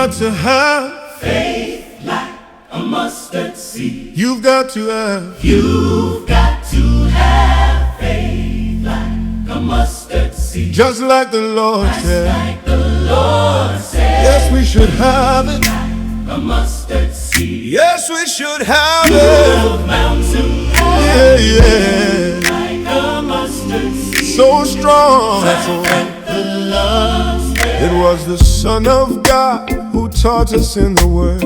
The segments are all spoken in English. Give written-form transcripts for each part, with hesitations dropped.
got to have faith like a mustard seed. You've got to have. You've got to have faith like a mustard seed. Just like the Lord said. Like the Lord said. Yes, we should have it. Like a mustard seed. Yes, we should have Move it. mountains. Yeah, yeah. Like a mustard seed. So strong. Like the Lord said. It was the Son of God who taught us in the Word,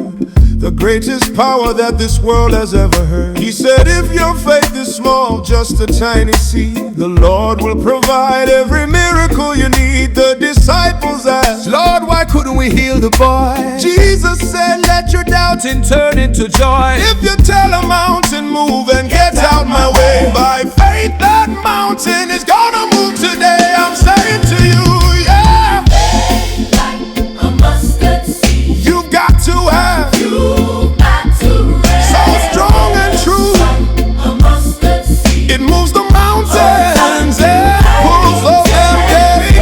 the greatest power that this world has ever heard. He said, if your faith is small, just a tiny seed, the Lord will provide every miracle you need. The disciples asked, Lord, why couldn't we heal the boy? Jesus said, let your doubting turn into joy. If you tell a mountain, move and get out my way. By faith, that mountain is gonna move today. I'm saying to you, yeah. Faith like a mustard seed. You've got to have. You've got to rest. So strong and true. A mustard seed. It moves the mountains and pulls up them gates.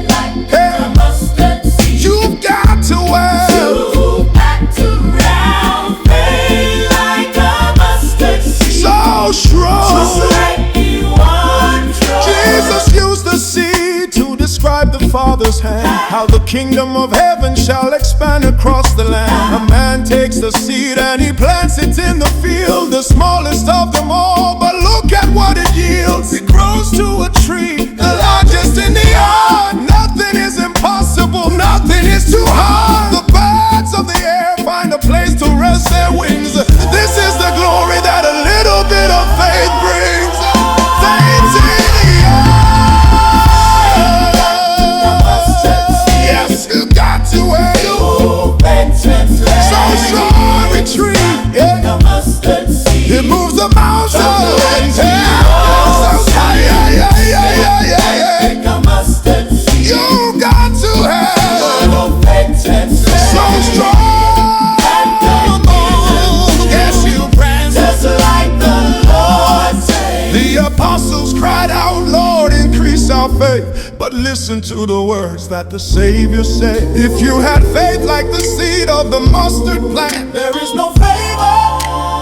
Like a mustard seed. You've got to have. You've got to round faith like a mustard seed. So strong. Just like you want to. Jesus used the seed to describe the Father's hand, how the kingdom of heaven shall expand across the land. A man takes the seed and he plants it in the field, the smallest of them all, but look at what it yields. It grows to a tree, the largest in the yard. Nothing is impossible, nothing is too hard. The birds of the air find a place to rest their wings. This is the glory that a little bit of faith brings. Faith in the air. Yes, you got to wait. So strong retreat. Yeah. It moves the mountains. You got to have so strong. Yes, you praise. Just like the Lord said. The apostles cried out, Lord, increase our faith. But listen to the words that the Savior said. If you had faith like the seed of the mustard plant, There is no favor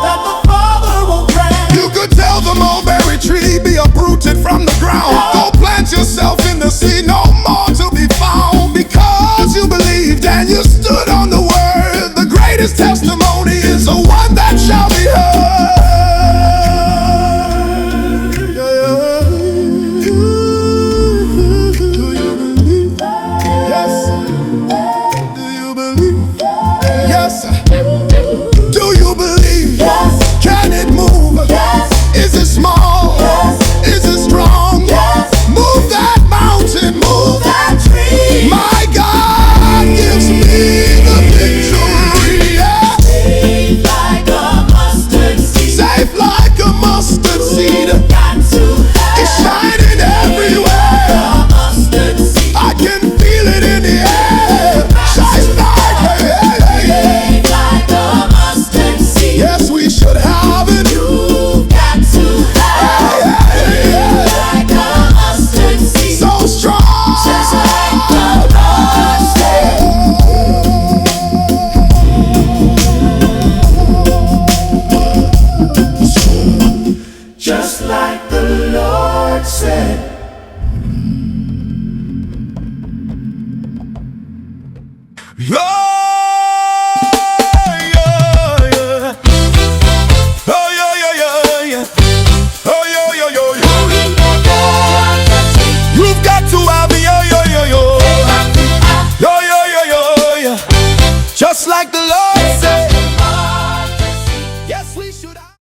that the Father will grant. you could tell the mulberry tree, be uprooted from the ground. Go plant yourself in the sea, no more to be found. Because you believed and you stood on the word. The greatest testimony is a